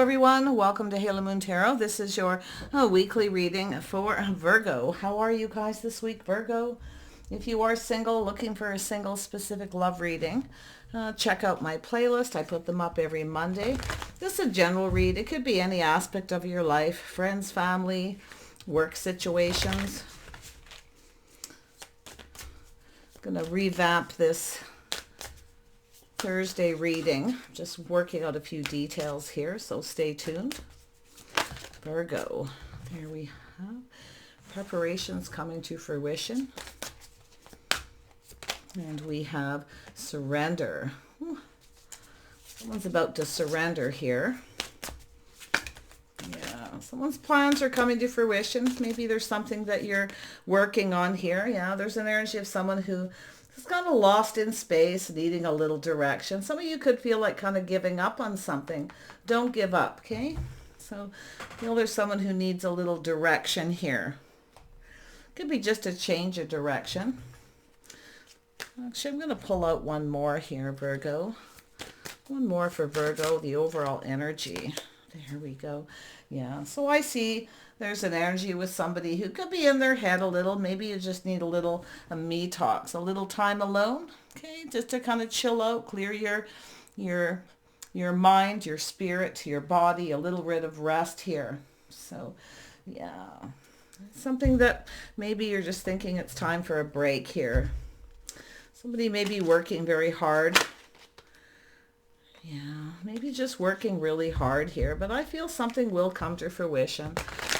everyone. Welcome to Halo Moon Tarot. This is your weekly reading for Virgo. How are you guys this week, Virgo? If you are single, looking for a single specific love reading, check out my playlist. I put them up every Monday. This is a general read. It could be any aspect of your life, friends, family, work situations. I'm going to revamp this Thursday reading, just working out a few details here, so stay tuned. Virgo, there we have preparations coming to fruition, and we have surrender. Someone's about to surrender here. Yeah, someone's plans are coming to fruition. Maybe there's something that you're working on here. Yeah, there's an energy of someone who is kind of lost in space, needing a little direction. Some of you could feel like kind of giving up on something. Don't give up, okay? So, there's someone who needs a little direction here. Could be just a change of direction. Actually, I'm going to pull out one more here, Virgo. One more for Virgo, the overall energy. There we go. Yeah, so I see there's an energy with somebody who could be in their head a little. Maybe you just need a little me talks, a little time alone, okay? Just to kind of chill out, clear your mind, your spirit, your body, a little bit of rest here. So, yeah, something that maybe you're just thinking it's time for a break here. Somebody may be working very hard. Yeah, maybe just working really hard here, but I feel something will come to fruition.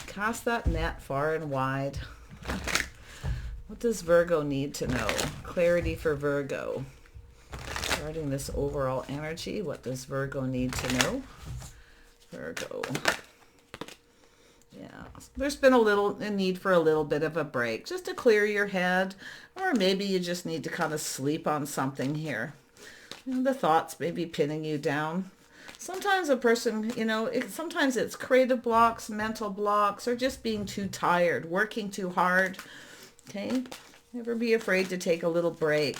Cast that net far and wide. What does Virgo need to know? Clarity for Virgo. Regarding this overall energy, what does Virgo need to know? Virgo. Yeah, there's been a need for a little bit of a break, just to clear your head, or maybe you just need to kind of sleep on something here. The thoughts may be pinning you down. Sometimes a person, sometimes it's creative blocks, mental blocks, or just being too tired, working too hard. Okay? Never be afraid to take a little break.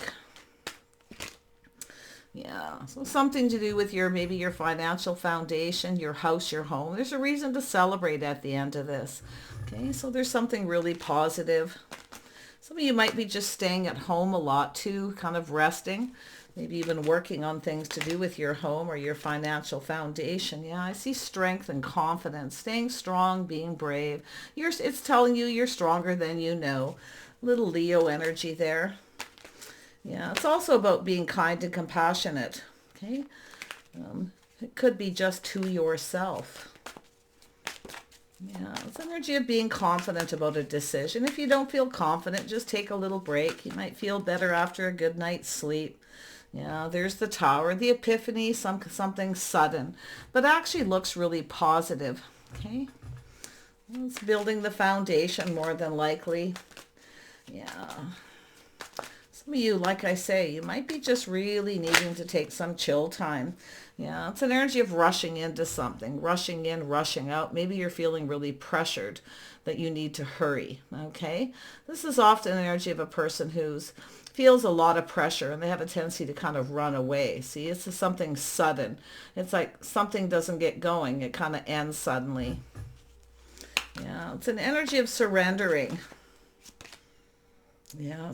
Yeah, so something to do with maybe your financial foundation, your house, your home. There's a reason to celebrate at the end of this. Okay, so there's something really positive. Some of you might be just staying at home a lot too, kind of resting. Maybe even working on things to do with your home or your financial foundation. Yeah, I see strength and confidence, staying strong, being brave. It's telling you you're stronger than you know. Little Leo energy there. Yeah, it's also about being kind and compassionate. Okay, it could be just to yourself. Yeah, it's energy of being confident about a decision. If you don't feel confident, just take a little break. You might feel better after a good night's sleep. Yeah, there's the Tower, the Epiphany, something sudden, but actually looks really positive. Okay, it's building the foundation more than likely. Yeah, some of you, like I say, you might be just really needing to take some chill time. Yeah, it's an energy of rushing into something, rushing in, rushing out. Maybe you're feeling really pressured that you need to hurry. Okay, this is often an energy of a person who's feels a lot of pressure and they have a tendency to kind of run away. See, it's something sudden. It's like something doesn't get going. It kind of ends suddenly. Yeah, it's an energy of surrendering. Yeah,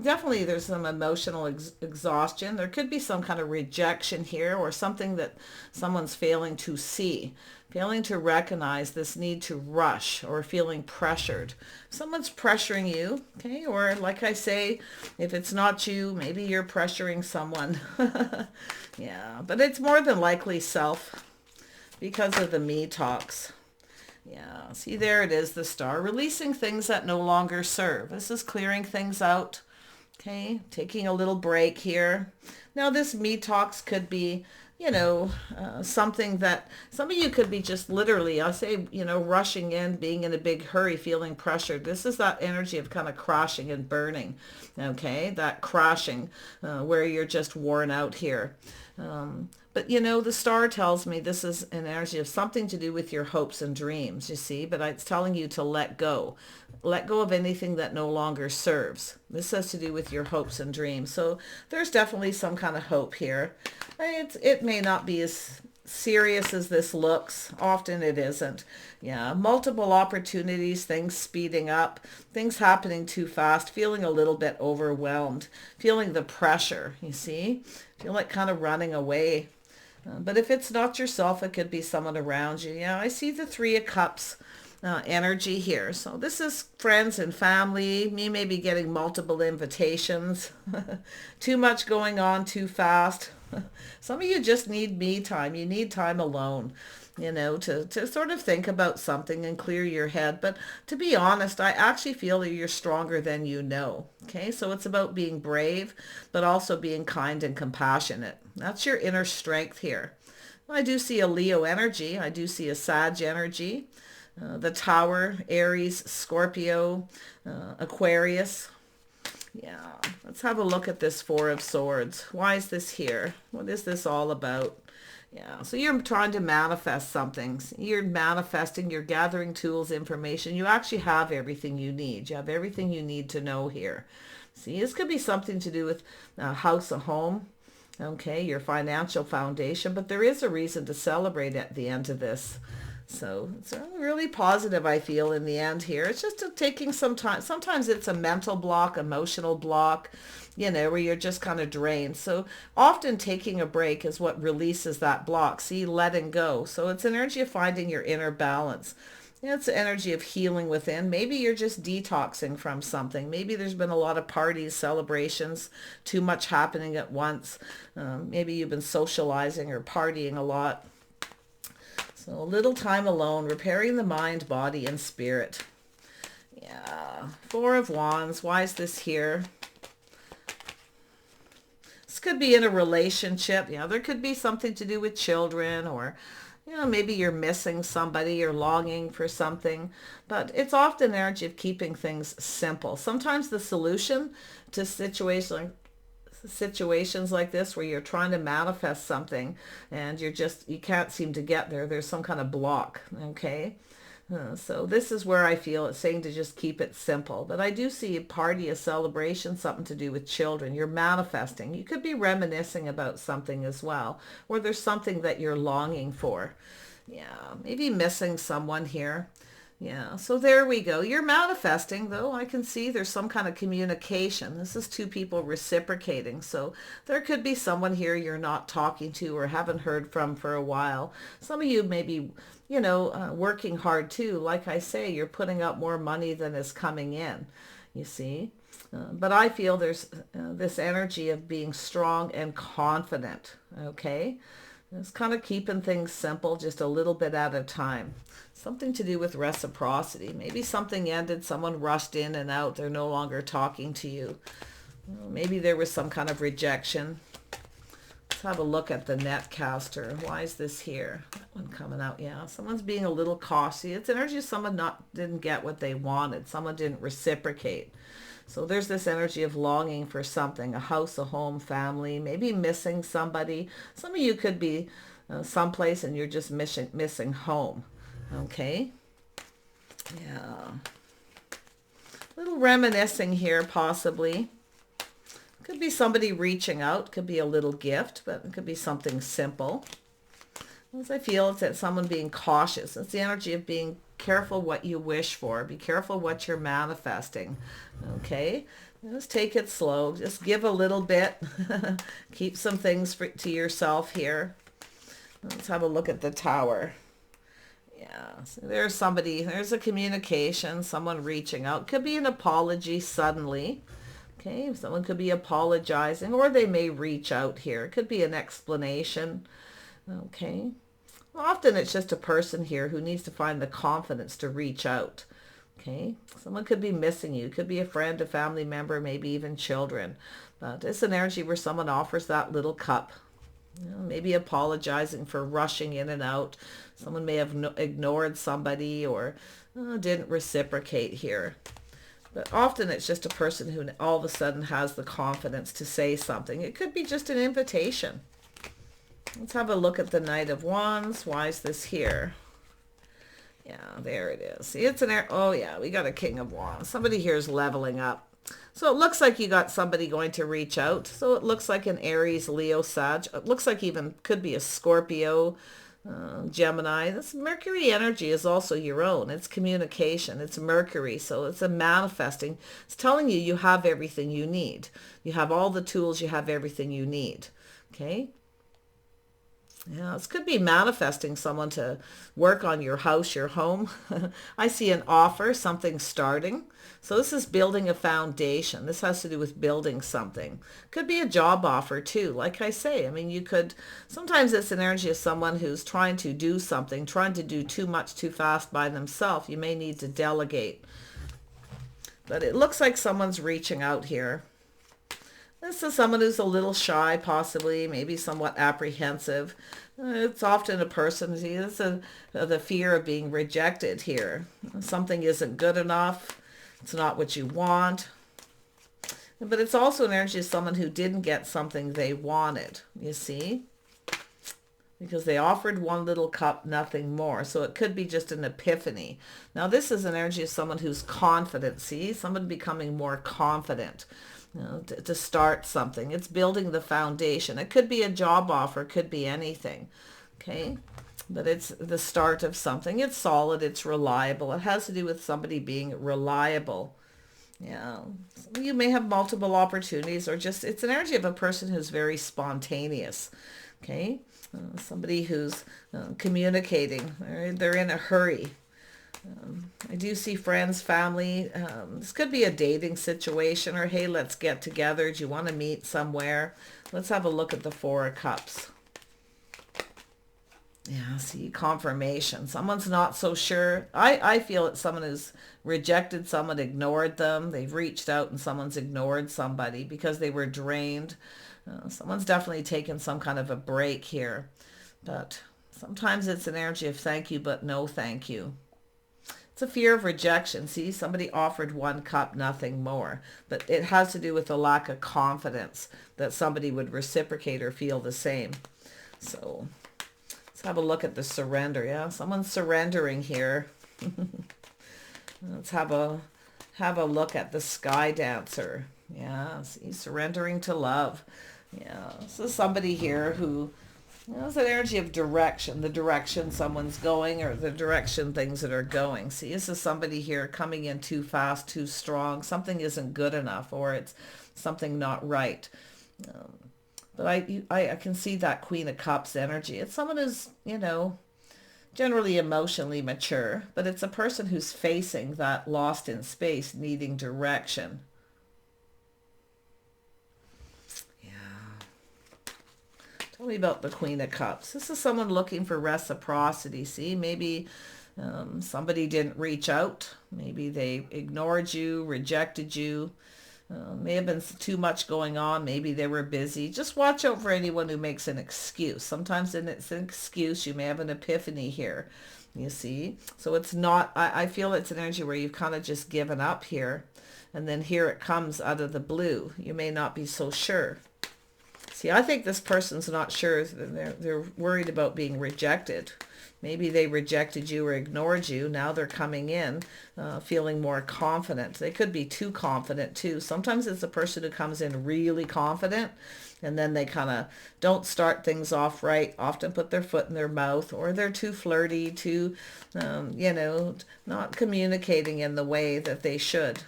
definitely there's some emotional exhaustion. There could be some kind of rejection here, or something that someone's failing to see, failing to recognize this need to rush, or feeling pressured. Someone's pressuring you, okay? Or like I say, if it's not you, maybe you're pressuring someone. Yeah, but it's more than likely self because of the me talks. Yeah, see, there it is, the Star, releasing things that no longer serve. This is clearing things out, okay, taking a little break here. Now, this me talks could be, something that some of you could be just literally, I'll say, rushing in, being in a big hurry, feeling pressured. This is that energy of kind of crashing and burning, okay, that crashing where you're just worn out here. But, the Star tells me this is an energy of something to do with your hopes and dreams, you see, but it's telling you to let go. Let go of anything that no longer serves. This has to do with your hopes and dreams. So there's definitely some kind of hope here. It may not be as serious as this looks, often it isn't. Yeah, multiple opportunities, things speeding up, things happening too fast, feeling a little bit overwhelmed, feeling the pressure, you see? Feel like kind of running away. But if it's not yourself, it could be someone around you. Yeah, I see the Three of Cups energy here. So this is friends and family. Me maybe getting multiple invitations. Too much going on too fast. Some of you just need me time. You need time alone, you know, to sort of think about something and clear your head. But to be honest, I actually feel that you're stronger than you know. Okay, so it's about being brave, but also being kind and compassionate. That's your inner strength here. I do see a Leo energy. I do see a Sag energy. The Tower, Aries, Scorpio, Aquarius. Yeah, let's have a look at this Four of Swords. Why is this here? What is this all about? Yeah, so you're trying to manifest something. You're manifesting, you're gathering tools, information. You actually have everything you need. You have everything you need to know here. See, this could be something to do with a house, a home, okay, your financial foundation, but there is a reason to celebrate at the end of this. So it's really positive, I feel, in the end here. It's just taking some time. Sometimes it's a mental block, emotional block, you know, where you're just kind of drained. So often taking a break is what releases that block. See, letting go. So it's an energy of finding your inner balance. It's an energy of healing within. Maybe you're just detoxing from something. Maybe there's been a lot of parties, celebrations, too much happening at once. Maybe you've been socializing or partying a lot. So a little time alone, repairing the mind, body, and spirit. Yeah, Four of Wands. Why is this here? This could be in a relationship. Yeah, there could be something to do with children, or, you know, maybe you're missing somebody, you're longing for something. But it's often energy of keeping things simple. Sometimes the solution to situations like this where you're trying to manifest something and you can't seem to get there. There's some kind of block, okay? So this is where I feel it's saying to just keep it simple. But I do see a party, a celebration, something to do with children. You're manifesting. You could be reminiscing about something as well, or there's something that you're longing for. Yeah, maybe missing someone here. Yeah, so there we go. You're manifesting, though. I can see there's some kind of communication. This is two people reciprocating. So there could be someone here you're not talking to or haven't heard from for a while. Some of you may be, you know, working hard too. Like I say, you're putting out more money than is coming in, you see. But I feel there's this energy of being strong and confident, okay? It's kind of keeping things simple, just a little bit at a time. Something to do with reciprocity. Maybe something ended, someone rushed in and out, they're no longer talking to you. Maybe there was some kind of rejection. Let's have a look at the Netcaster. Why is this here? That one coming out, yeah. Someone's being a little cautious. It's energy of someone didn't get what they wanted. Someone didn't reciprocate. So there's this energy of longing for something, a house, a home, family, maybe missing somebody. Some of you could be someplace and you're just missing home. Okay. Yeah. A little reminiscing here, possibly. Could be somebody reaching out. Could be a little gift, but it could be something simple. As I feel, it's that someone being cautious. It's the energy of being careful what you wish for. Be careful what you're manifesting. Okay? Just take it slow. Just give a little bit. Keep some things to yourself here. Let's have a look at the Tower. Yeah, so there's a communication, someone reaching out. Could be an apology suddenly. Okay, someone could be apologizing, or they may reach out here. It could be an explanation. Okay. Often it's just a person here who needs to find the confidence to reach out. Okay. Someone could be missing you. It could be a friend, a family member, maybe even children. But it's an energy where someone offers that little cup. You know, maybe apologizing for rushing in and out. Someone may have ignored somebody or didn't reciprocate here. But often it's just a person who all of a sudden has the confidence to say something. It could be just an invitation. Let's have a look at the Knight of Wands. Why is this here? Yeah, there it is. See, it's oh yeah, we got a King of Wands. Somebody here is leveling up. So it looks like you got somebody going to reach out. So it looks like an Aries, Leo, Sag. It looks like even could be a Scorpio, Gemini. This Mercury energy is also your own. It's communication. It's Mercury. So it's a manifesting. It's telling you have everything you need. You have all the tools. You have everything you need. Okay. Yeah, this could be manifesting someone to work on your house, your home. I see an offer, something starting. So this is building a foundation. This has to do with building something. Could be a job offer too. Like I say, I mean, you could, sometimes it's an energy of someone who's trying to do something, trying to do too much too fast by themselves. You may need to delegate. But it looks like someone's reaching out here. This is someone who's a little shy, possibly, maybe somewhat apprehensive. It's often a person, see, this is the fear of being rejected here. Something isn't good enough. It's not what you want. But it's also an energy of someone who didn't get something they wanted, you see? Because they offered one little cup, nothing more. So it could be just an epiphany. Now this is an energy of someone who's confident, see? Someone becoming more confident. You know, to start something. It's building the foundation. It could be a job offer, could be anything. Okay, but it's the start of something. It's solid, it's reliable. It has to do with somebody being reliable. Yeah, you may have multiple opportunities, or just it's an energy of a person who's very spontaneous. Okay, somebody who's communicating. They're in a hurry. I do see friends, family. This could be a dating situation, or hey, let's get together. Do you want to meet somewhere? Let's have a look at the Four of Cups. Yeah, see, confirmation. Someone's not so sure. I feel it's someone who's rejected someone, ignored them. They've reached out and someone's ignored somebody because they were drained. Someone's definitely taken some kind of a break here. But sometimes it's an energy of thank you, but no thank you. It's a fear of rejection. See, somebody offered one cup, nothing more. But it has to do with a lack of confidence that somebody would reciprocate or feel the same. So let's have a look at the surrender. Yeah, someone's surrendering here. Let's have a look at the Sky Dancer. Yeah, see, surrendering to love. Yeah, so somebody here who, it's an energy of direction, the direction someone's going, or the direction things that are going. See, this is somebody here coming in too fast, too strong. Something isn't good enough, or it's something not right. But I can see that Queen of Cups energy. It's someone who's, generally emotionally mature, but it's a person who's facing that lost in space, needing direction. Tell me about the Queen of Cups. This is someone looking for reciprocity. See, maybe somebody didn't reach out. Maybe they ignored you, rejected you. May have been too much going on. Maybe they were busy. Just watch out for anyone who makes an excuse. Sometimes it's an excuse. You may have an epiphany here, you see. So it's not, I feel it's an energy where you've kind of just given up here. And then here it comes out of the blue. You may not be so sure. See, I think this person's not sure. They're worried about being rejected. Maybe they rejected you or ignored you. Now they're coming in feeling more confident. They could be too confident too. Sometimes it's a person who comes in really confident and then they kind of don't start things off right, often put their foot in their mouth, or they're too flirty, too, not communicating in the way that they should.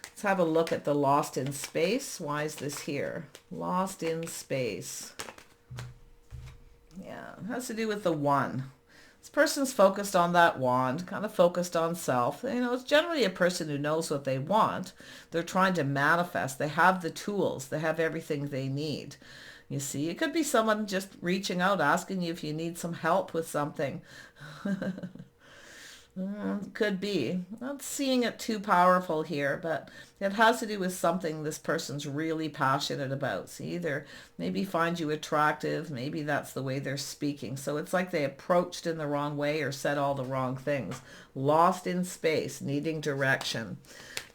Let's have a look at the Lost in Space. Why is this here? Lost in Space. Yeah, it has to do with the one. This person's focused on that wand, kind of focused on self. It's generally a person who knows what they want. They're trying to manifest. They have the tools. They have everything they need. You see, it could be someone just reaching out, asking you if you need some help with something. Could be. Not seeing it too powerful here, but it has to do with something this person's really passionate about. See, they maybe find you attractive. Maybe that's the way they're speaking. So it's like they approached in the wrong way or said all the wrong things. Lost in space, needing direction.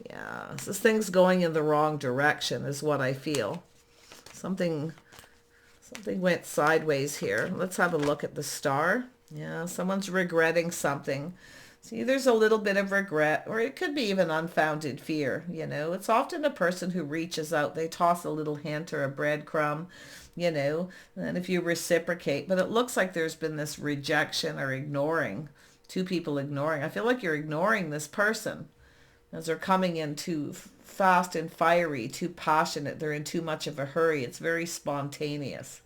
Yeah, this thing's going in the wrong direction is what I feel. Something went sideways here. Let's have a look at the Star. Yeah, someone's regretting something. See, there's a little bit of regret, or it could be even unfounded fear. It's often a person who reaches out. They toss a little hint or a breadcrumb, and if you reciprocate, but it looks like there's been this rejection or ignoring, two people ignoring. I feel like you're ignoring this person as they're coming in too fast and fiery, too passionate. They're in too much of a hurry. It's very spontaneous.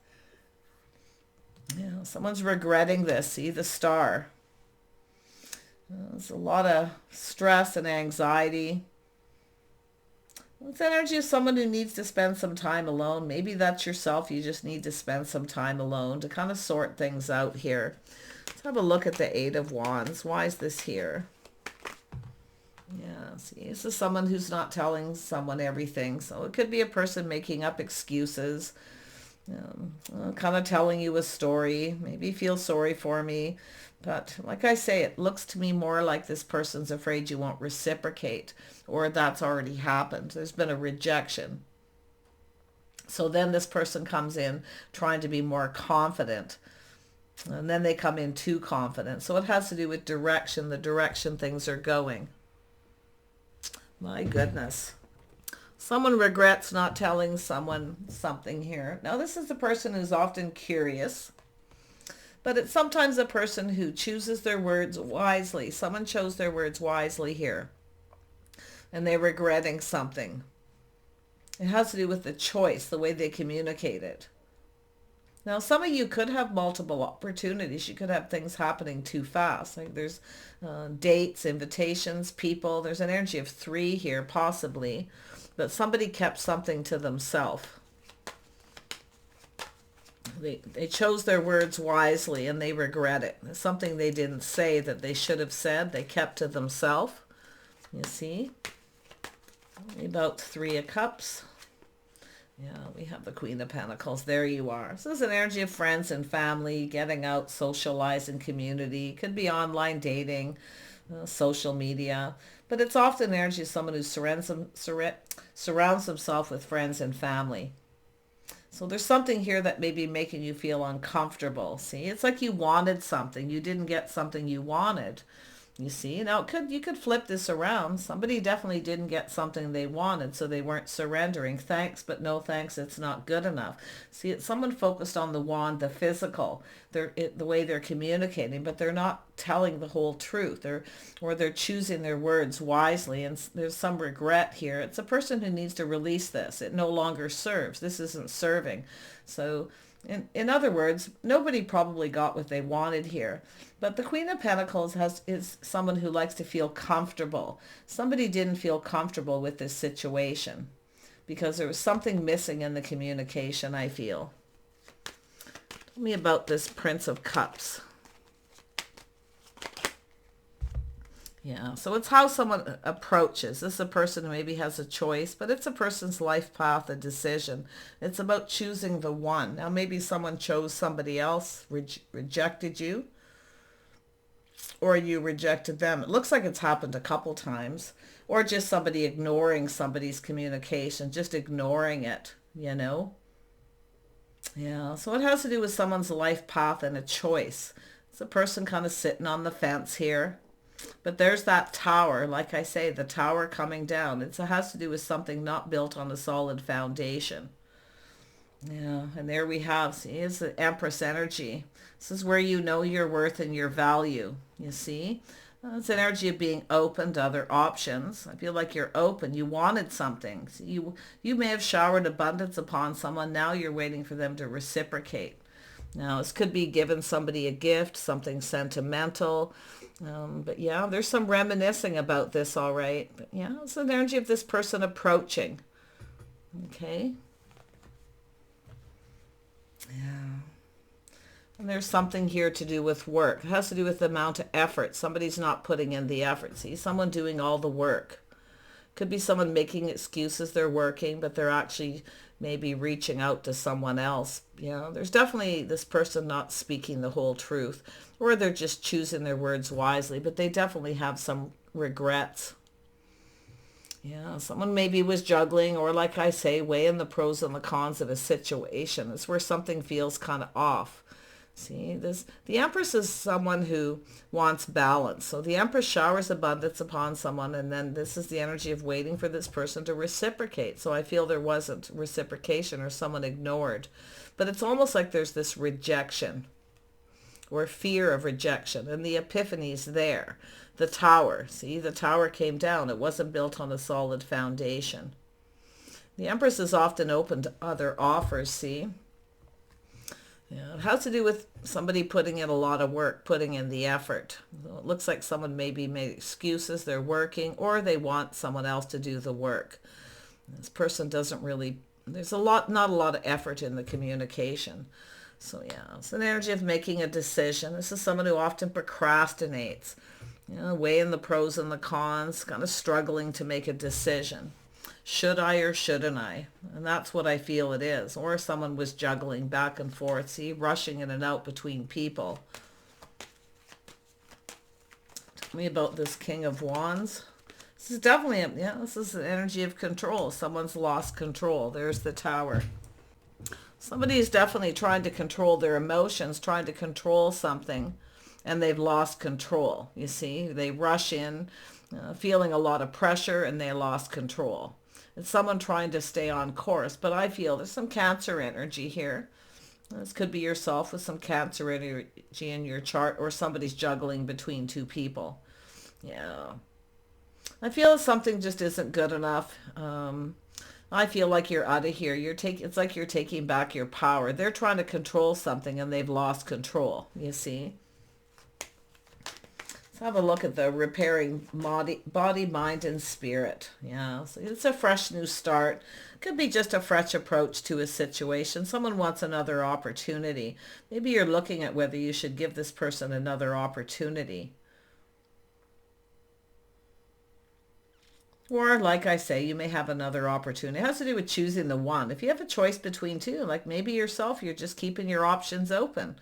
Someone's regretting this. See the star. There's a lot of stress and anxiety. It's energy of someone who needs to spend some time alone. Maybe that's yourself. You just need to spend some time alone to kind of sort things out here. Let's have a look at the Eight of Wands. Why is this here? Yeah, see, this is someone who's not telling someone everything. So it could be a person making up excuses, kind of telling you a story. Maybe feel sorry for me. But like I say, it looks to me more like this person's afraid you won't reciprocate, or that's already happened. There's been a rejection. So then this person comes in trying to be more confident, and then they come in too confident. So it has to do with direction, the direction things are going. My goodness. Someone regrets not telling someone something here. Now this is the person who's often curious. But it's sometimes a person who chooses their words wisely. Someone chose their words wisely here. And they're regretting something. It has to do with the choice, the way they communicate it. Now, some of you could have multiple opportunities. You could have things happening too fast. Like there's dates, invitations, people. There's an energy of 3 here, possibly. But somebody kept something to themselves. They chose their words wisely and they regret it. It's something they didn't say that they should have said. They kept to themselves. You see? About 3 of Cups. Yeah, we have the Queen of Pentacles. There you are. So this is an energy of friends and family, getting out, socializing, community. Could be online dating, social media. But it's often energy of someone who surrounds himself with friends and family. So there's something here that may be making you feel uncomfortable. See, it's like you wanted something. You didn't get something you wanted. You see, now you could flip this around. Somebody definitely didn't get something they wanted, so they weren't surrendering. Thanks, but no thanks. It's not good enough. See, it's someone focused on the wand, the physical, the way they're communicating, but they're not telling the whole truth. They're choosing their words wisely, and there's some regret here. It's a person who needs to release this. It no longer serves. This isn't serving. So in other words, nobody probably got what they wanted here. But the Queen of Pentacles is someone who likes to feel comfortable. Somebody didn't feel comfortable with this situation because there was something missing in the communication, I feel. Tell me about this Prince of Cups. Yeah, so it's how someone approaches. This is a person who maybe has a choice, but it's a person's life path, a decision. It's about choosing the one. Now, maybe someone chose somebody else, rejected you, or you rejected them. It looks like it's happened a couple times, or just somebody ignoring somebody's communication, just ignoring it, Yeah, so it has to do with someone's life path and a choice. It's a person kind of sitting on the fence here. But there's that tower, like I say, the tower coming down. It has to do with something not built on a solid foundation. Yeah, and there we have, see, it's the Empress energy. This is where you know your worth and your value, you see? It's an energy of being open to other options. I feel like you're open. You wanted something. So you may have showered abundance upon someone. Now you're waiting for them to reciprocate. Now, this could be giving somebody a gift, something sentimental. But yeah, there's some reminiscing about this, all right. But yeah, it's an energy of this person approaching. Okay. Yeah. And there's something here to do with work. It has to do with the amount of effort. Somebody's not putting in the effort. See, someone doing all the work. Could be someone making excuses they're working, but they're actually maybe reaching out to someone else. There's definitely this person not speaking the whole truth, or they're just choosing their words wisely, but they definitely have some regrets. Yeah, someone maybe was juggling, or like I say, weighing the pros and the cons of a situation. It's where something feels kind of off. See, the Empress is someone who wants balance. So the Empress showers abundance upon someone, and then this is the energy of waiting for this person to reciprocate. So I feel there wasn't reciprocation, or someone ignored. But it's almost like there's this rejection or fear of rejection, and the epiphany's there. The Tower, see, the Tower came down. It wasn't built on a solid foundation. The Empress is often open to other offers, see. Yeah, it has to do with somebody putting in a lot of work, putting in the effort. So it looks like someone maybe made excuses, they're working, or they want someone else to do the work. This person doesn't really, there's not a lot of effort in the communication. So yeah, it's an energy of making a decision. This is someone who often procrastinates, weighing the pros and the cons, kind of struggling to make a decision. Should I or shouldn't I? And that's what I feel it is. Or someone was juggling back and forth, see, rushing in and out between people. Tell me about this King of Wands. This is definitely, this is an energy of control. Someone's lost control. There's the Tower. Somebody is definitely trying to control their emotions, trying to control something, and they've lost control. You see, they rush in, feeling a lot of pressure, and they lost control. It's someone trying to stay on course, but I feel there's some Cancer energy here. This could be yourself with some Cancer energy in your chart, or somebody's juggling between two people. Yeah. I feel something just isn't good enough. I feel like you're out of here. It's like you're taking back your power. They're trying to control something and they've lost control, you see. Let's have a look at the repairing body, mind, and spirit. Yeah, so it's a fresh new start. Could be just a fresh approach to a situation. Someone wants another opportunity. Maybe you're looking at whether you should give this person another opportunity. Or, like I say, you may have another opportunity. It has to do with choosing the one. If you have a choice between two, like maybe yourself, you're just keeping your options open.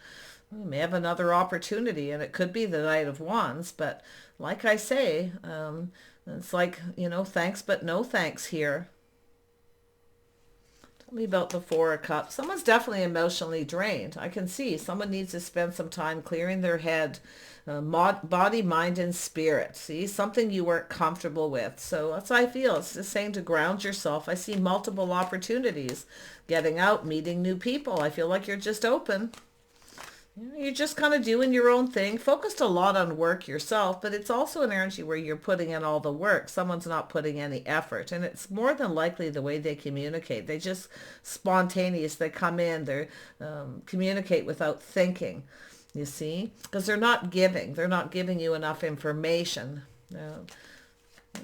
You may have another opportunity, and it could be the Knight of Wands. But like I say, it's like, thanks but no thanks here. Tell me about the Four of Cups. Someone's definitely emotionally drained. I can see someone needs to spend some time clearing their head, body, mind, and spirit. See, something you weren't comfortable with. So that's how I feel. It's just saying to ground yourself. I see multiple opportunities. Getting out, meeting new people. I feel like you're just open. You're just kind of doing your own thing, focused a lot on work yourself, but it's also an energy where you're putting in all the work. Someone's not putting any effort, and it's more than likely the way they communicate. They just spontaneous. They come in, they communicate without thinking, you see, because they're not giving. They're not giving you enough information.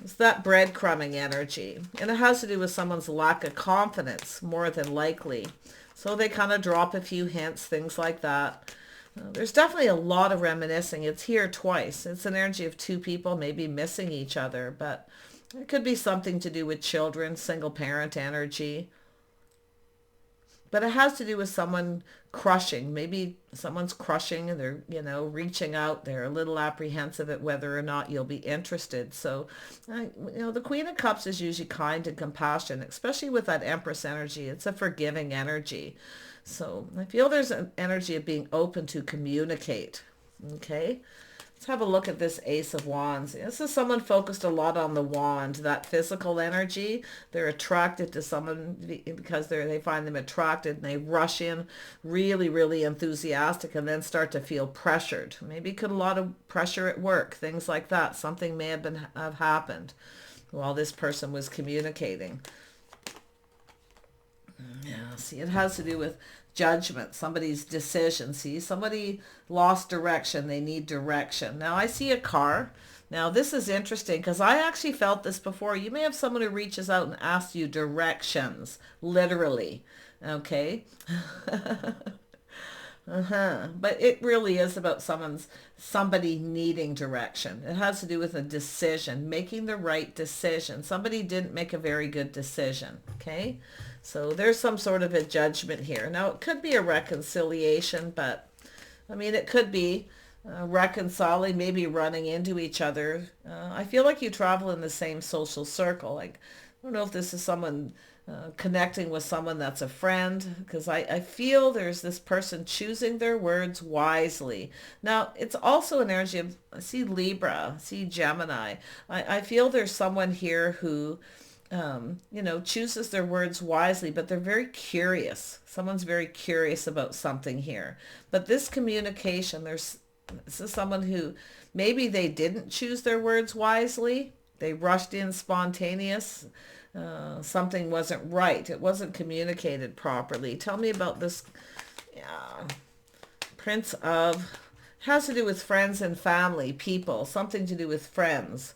It's that breadcrumbing energy, and it has to do with someone's lack of confidence, more than likely. So they kind of drop a few hints, things like that. There's definitely a lot of reminiscing. It's here twice. It's an energy of two people maybe missing each other, but it could be something to do with children, single parent energy. But it has to do with someone crushing. Maybe someone's crushing and they're, reaching out. They're a little apprehensive at whether or not you'll be interested. So, the Queen of Cups is usually kind and compassionate, especially with that Empress energy. It's a forgiving energy. So I feel there's an energy of being open to communicate. Okay. Let's have a look at this Ace of Wands. This is someone focused a lot on the wand, that physical energy. They're attracted to someone because they find them attracted, and they rush in really, really enthusiastic and then start to feel pressured. Maybe a lot of pressure at work, things like that. Something may have happened while this person was communicating. Yeah, see, it has to do with judgment, somebody's decision. See, somebody lost direction. They need direction. Now I see a car. Now this is interesting because I actually felt this before. You may have someone who reaches out and asks you directions, literally. Okay. But it really is about somebody needing direction. It has to do with a decision, making the right decision. Somebody didn't make a very good decision. Okay. So there's some sort of a judgment here. Now it could be a reconciliation, but it could be reconciling, maybe running into each other. I feel like you travel in the same social circle. Like, I don't know if this is someone connecting with someone that's a friend, because I feel there's this person choosing their words wisely. Now, it's also an energy of, I see Libra, I see Gemini. I feel there's someone here who, chooses their words wisely, but they're very curious. Someone's very curious about something here. But this communication, this is someone who maybe they didn't choose their words wisely. They rushed in spontaneous. Something wasn't right. It wasn't communicated properly. Tell me about this. Yeah. Prince of, has to do with friends and family, people, something to do with friends.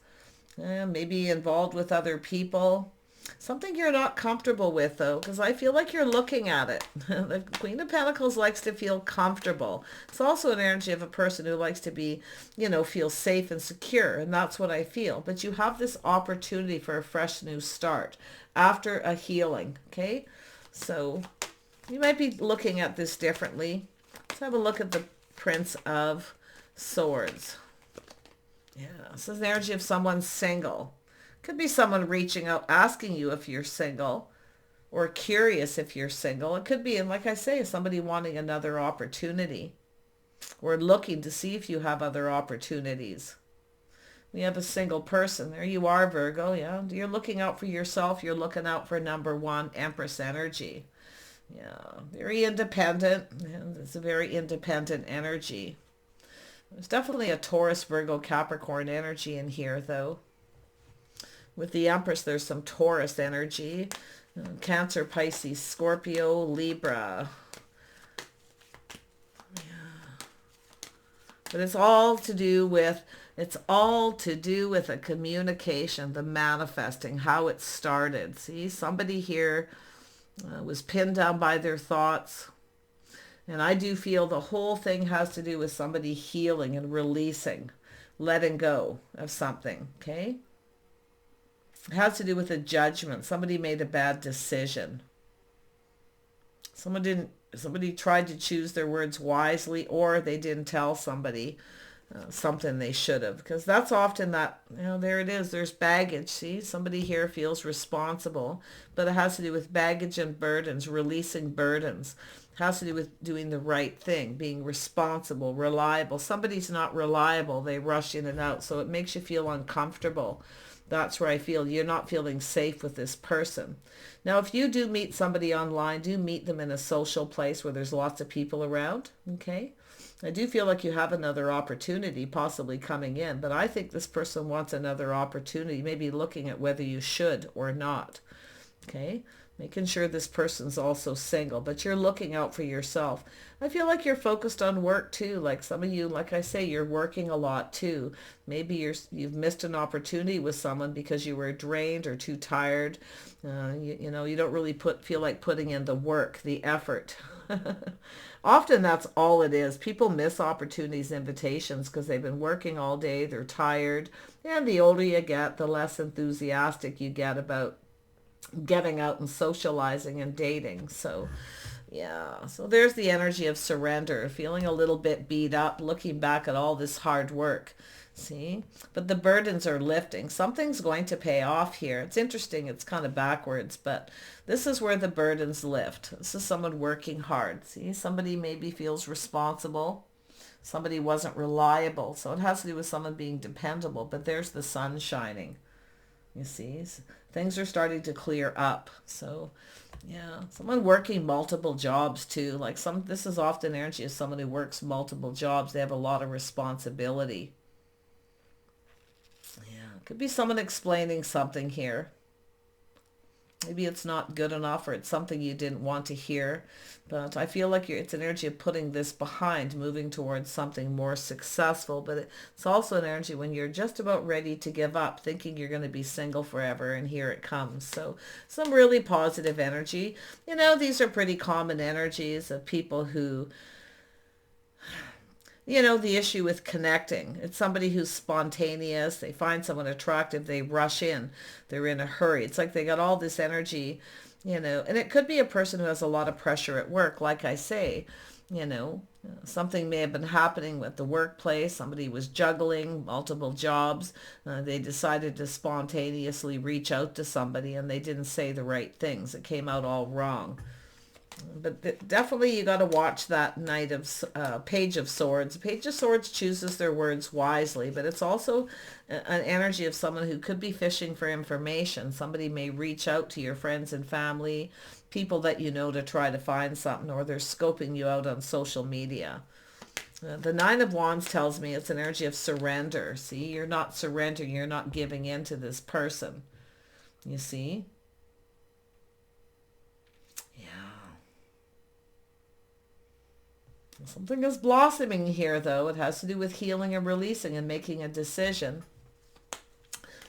Maybe involved with other people. Something you're not comfortable with, though, because I feel like you're looking at it. The Queen of Pentacles likes to feel comfortable. It's also an energy of a person who likes to be, feel safe and secure, and that's what I feel. But you have this opportunity for a fresh new start after a healing, okay? So you might be looking at this differently. Let's have a look at the Prince of Swords. Yeah, this is the energy of someone single. Could be someone reaching out, asking you if you're single, or curious if you're single. It could be, and like I say, somebody wanting another opportunity, or looking to see if you have other opportunities. We have a single person. There you are, Virgo. Yeah, you're looking out for yourself. You're looking out for number one, Empress energy. Yeah, very independent. Yeah, it's a very independent energy. There's definitely a Taurus, Virgo, Capricorn energy in here, though. With the Empress, there's some Taurus energy. Cancer, Pisces, Scorpio, Libra. Yeah. But it's all to do with a communication, the manifesting, how it started. See, somebody here was pinned down by their thoughts. And I do feel the whole thing has to do with somebody healing and releasing, letting go of something, okay? It has to do with a judgment. Somebody made a bad decision. Somebody tried to choose their words wisely, or they didn't tell somebody something they should have. Because that's often that, there it is. There's baggage. See, somebody here feels responsible, but it has to do with baggage and burdens, releasing burdens. It has to do with doing the right thing, being responsible, reliable. Somebody's not reliable. They rush in and out. So it makes you feel uncomfortable. That's where I feel you're not feeling safe with this person. Now, if you do meet somebody online, do meet them in a social place where there's lots of people around, okay? I do feel like you have another opportunity possibly coming in, but I think this person wants another opportunity, maybe looking at whether you should or not, okay? Making sure this person's also single, but you're looking out for yourself. I feel like you're focused on work too. Like some of you, like I say, you're working a lot too. Maybe you've missed an opportunity with someone because you were drained or too tired. You don't really feel like putting in the work, the effort. Often that's all it is. People miss opportunities, invitations, because they've been working all day. They're tired. And the older you get, the less enthusiastic you get about getting out and socializing and dating. So yeah, so there's the energy of surrender, feeling a little bit beat up, looking back at all this hard work. See, but the burdens are lifting. Something's going to pay off here. It's interesting. It's kind of backwards, but this is where the burdens lift. This is someone working hard. See, somebody maybe feels responsible. Somebody wasn't reliable. So it has to do with someone being dependable, but there's the sun shining. You see, things are starting to clear up. So yeah, someone working multiple jobs too. Like this is often energy of someone who works multiple jobs. They have a lot of responsibility. Yeah, could be someone explaining something here. Maybe it's not good enough, or it's something you didn't want to hear. But I feel like it's an energy of putting this behind, moving towards something more successful. But it's also an energy when you're just about ready to give up, thinking you're going to be single forever, and here it comes. So some really positive energy. These are pretty common energies of people who, the issue with connecting. It's somebody who's spontaneous. They find someone attractive. They rush in. They're in a hurry. It's like they got all this energy, and it could be a person who has a lot of pressure at work. Like I say, Something may have been happening with the workplace. Somebody was juggling multiple jobs. They decided to spontaneously reach out to somebody and they didn't say the right things. It came out all wrong. But definitely you got to watch that Knight of Page of Swords. Page of Swords chooses their words wisely, but it's also an energy of someone who could be fishing for information. Somebody may reach out to your friends and family, people that you know, to try to find something, or they're scoping you out on social media. The Nine of Wands tells me it's an energy of surrender. See, you're not surrendering. You're not giving in to this person. You see? Something is blossoming here, though. It has to do with healing and releasing and making a decision.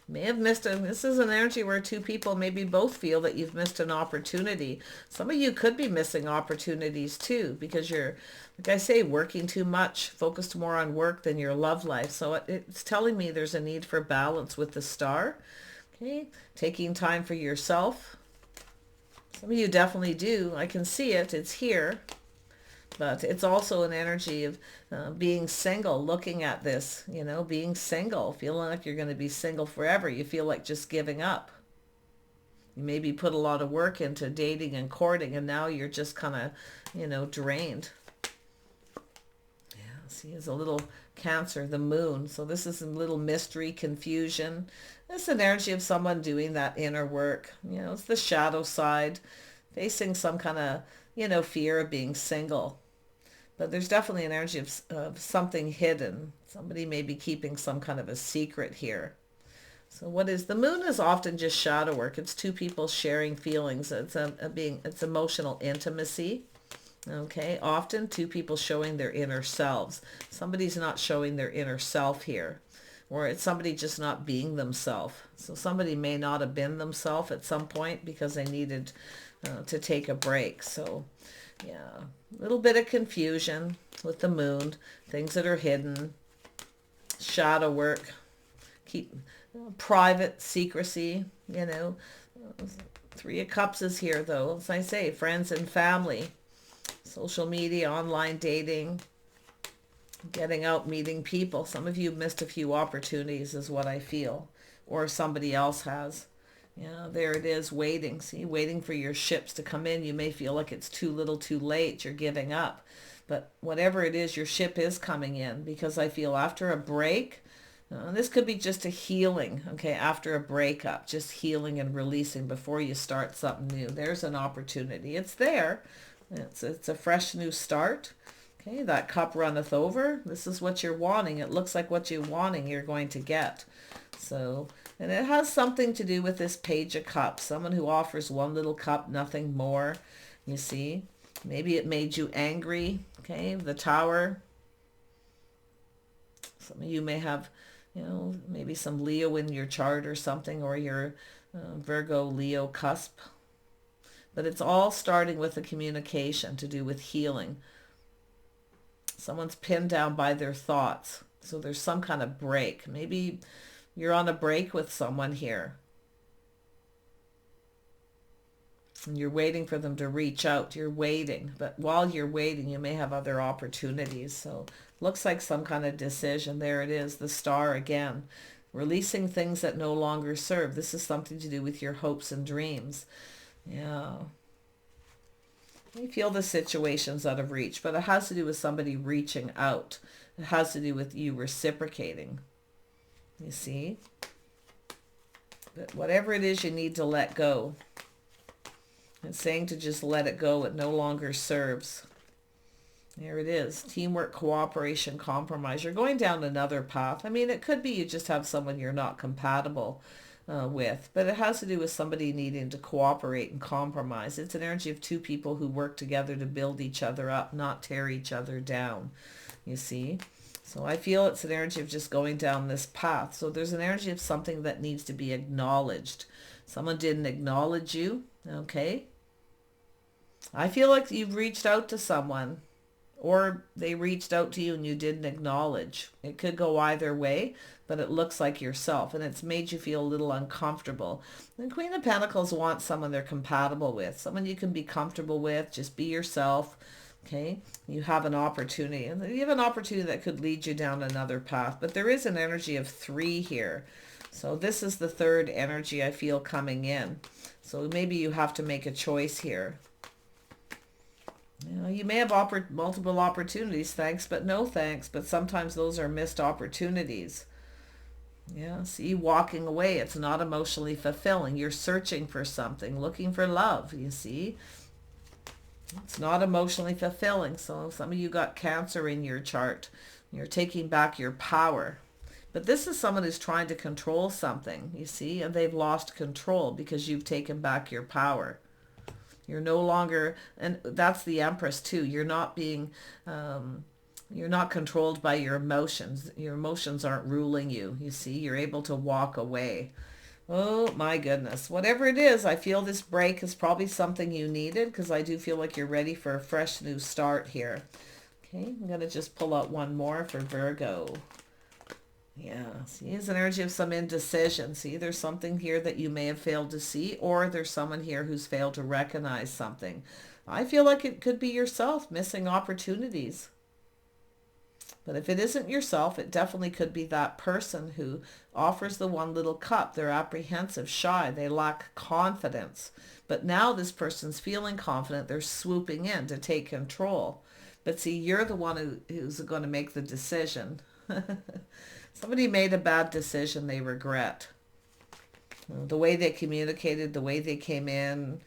May have missed it. This is an energy where two people maybe both feel that you've missed an opportunity. Some of you could be missing opportunities too, because you're, like I say, working too much, focused more on work than your love life. So it's telling me there's a need for balance with the star. Okay, taking time for yourself. Some of you definitely do. I can see it. It's here. But it's also an energy of being single, looking at this, you know, being single, feeling like you're going to be single forever. You feel like just giving up. You maybe put a lot of work into dating and courting, and now you're just kind of, you know, drained. Yeah, see, it's a little Cancer, the moon. So this is a little mystery, confusion. It's an energy of someone doing that inner work. You know, it's the shadow side, facing some kind of, you know, fear of being single. But there's definitely an energy of something hidden. Somebody may be keeping some kind of a secret here. So what is the moon is often just shadow work. It's two people sharing feelings. It's emotional intimacy. Okay, often two people showing their inner selves. Somebody's not showing their inner self here, or it's somebody just not being themselves. So somebody may not have been themselves at some point because they needed to take a break. So yeah, a little bit of confusion with the moon, things that are hidden, shadow work, keep private secrecy, you know. Three of Cups is here though. As I say, friends and family, social media, online dating, getting out, meeting people. Some of you missed a few opportunities is what I feel, or somebody else has. Yeah, there it is, waiting. See, waiting for your ships to come in. You may feel like it's too little too late. You're giving up. But whatever it is, your ship is coming in, because I feel after a break, this could be just a healing, okay, after a breakup, just healing and releasing before you start something new. There's an opportunity. It's there. It's a fresh new start. Okay, that cup runneth over. This is what you're wanting. It looks like what you're wanting you're going to get. So, and it has something to do with this Page of Cups. Someone who offers one little cup, nothing more. You see, maybe it made you angry. Okay, the Tower. Some of you may have, you know, maybe some Leo in your chart or something, or your Virgo Leo cusp. But it's all starting with a communication to do with healing. Someone's pinned down by their thoughts. So there's some kind of break. Maybe you're on a break with someone here. And you're waiting for them to reach out. You're waiting. But while you're waiting, you may have other opportunities. So looks like some kind of decision. There it is, the Star again. Releasing things that no longer serve. This is something to do with your hopes and dreams. Yeah. You feel the situation's out of reach, but it has to do with somebody reaching out. It has to do with you reciprocating. You see? But whatever it is you need to let go. It's saying to just let it go. It no longer serves. There it is. Teamwork, cooperation, compromise. You're going down another path. I mean, it could be you just have someone you're not compatible with, but it has to do with somebody needing to cooperate and compromise. It's an energy of two people who work together to build each other up, not tear each other down. You see? So I feel it's an energy of just going down this path. So there's an energy of something that needs to be acknowledged. Someone didn't acknowledge you, okay? I feel like you've reached out to someone, or they reached out to you and you didn't acknowledge. It could go either way, but it looks like yourself, and it's made you feel a little uncomfortable. The Queen of Pentacles wants someone they're compatible with, someone you can be comfortable with. Just be yourself. Okay, you have an opportunity, and you have an opportunity that could lead you down another path, but there is an energy of 3 here. So this is the third energy I feel coming in. So maybe you have to make a choice here. You know, you may have multiple opportunities, thanks but no thanks, but sometimes those are missed opportunities. Yeah, see, walking away, it's not emotionally fulfilling. You're searching for something, looking for love, you see. It's not emotionally fulfilling. So some of you got Cancer in your chart. You're taking back your power. But this is someone who's trying to control something, you see, and they've lost control because you've taken back your power. You're no longer, and that's the Empress too. You're not being, you're not controlled by your emotions. Your emotions aren't ruling you. You see, you're able to walk away. Oh my goodness. Whatever it is, I feel this break is probably something you needed, because I do feel like you're ready for a fresh new start here. Okay, I'm going to just pull out one more for Virgo. Yeah, see, it's an energy of some indecision. See, there's something here that you may have failed to see, or there's someone here who's failed to recognize something. I feel like it could be yourself missing opportunities. But if it isn't yourself, it definitely could be that person who offers the one little cup. They're apprehensive, shy, they lack confidence. But now this person's feeling confident. They're swooping in to take control. But see, you're the one who's going to make the decision. Somebody made a bad decision they regret. The way they communicated, the way they came in,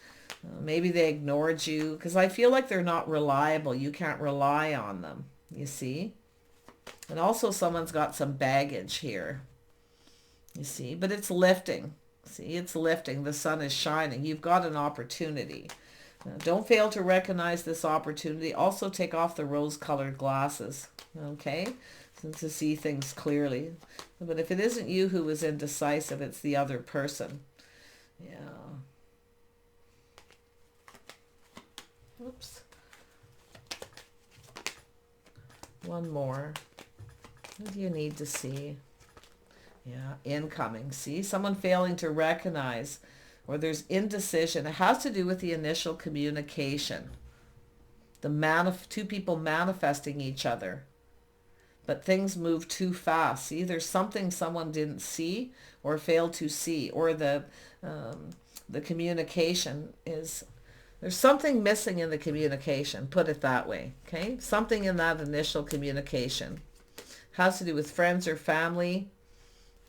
maybe they ignored you, because I feel like they're not reliable. You can't rely on them, you see. And also someone's got some baggage here, you see, but it's lifting. See, it's lifting. The sun is shining. You've got an opportunity. Don't fail to recognize this opportunity. Also take off the rose-colored glasses, okay, to see things clearly. But if it isn't you who is indecisive, it's the other person. Yeah. Oops. One more. What do you need to see? Yeah, incoming. See, someone failing to recognize, or there's indecision. It has to do with the initial communication. Two people manifesting each other. But things move too fast. See, there's something someone didn't see or failed to see, or the communication is, there's something missing in the communication, put it that way, okay? Something in that initial communication. Has to do with friends or family,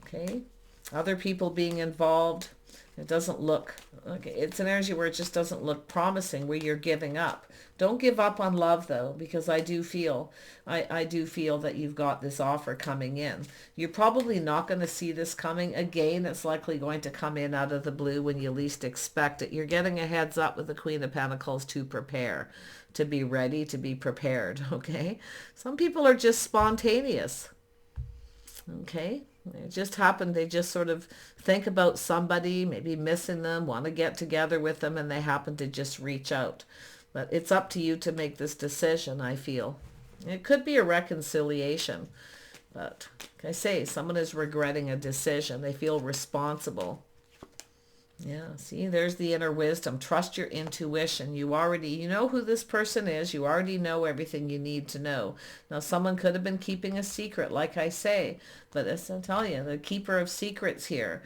okay? Other people being involved. It doesn't look, okay, it's an energy where it just doesn't look promising, where you're giving up. Don't give up on love though, because I do feel that you've got this offer coming in. You're probably not going to see this coming. Again, it's likely going to come in out of the blue when you least expect it. You're getting a heads up with the Queen of Pentacles to prepare, to be ready, to be prepared, okay? Some people are just spontaneous, okay? It just happened. They just sort of think about somebody, maybe missing them, want to get together with them, and they happen to just reach out. But it's up to you to make this decision, I feel. It could be a reconciliation. But like I say, someone is regretting a decision. They feel responsible. Yeah, see, there's the inner wisdom. Trust your intuition. You know who this person is. You already know everything you need to know. Now, someone could have been keeping a secret, like I say, but as I tell you, the keeper of secrets here.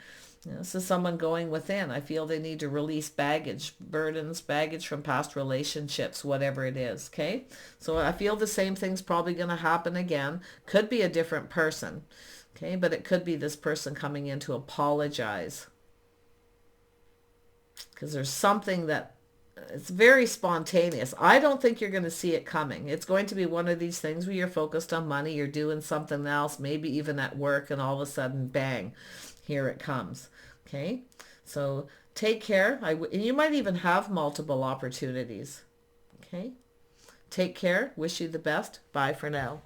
This is someone going within. I feel they need to release baggage, burdens, baggage from past relationships, whatever it is, okay? So I feel the same thing's probably going to happen again. Could be a different person, okay? But it could be this person coming in to apologize. Because there's something that, it's very spontaneous. I don't think you're going to see it coming. It's going to be one of these things where you're focused on money, you're doing something else, maybe even at work, and all of a sudden, bang, here it comes. Okay, so take care. And you might even have multiple opportunities. Okay, take care. Wish you the best. Bye for now.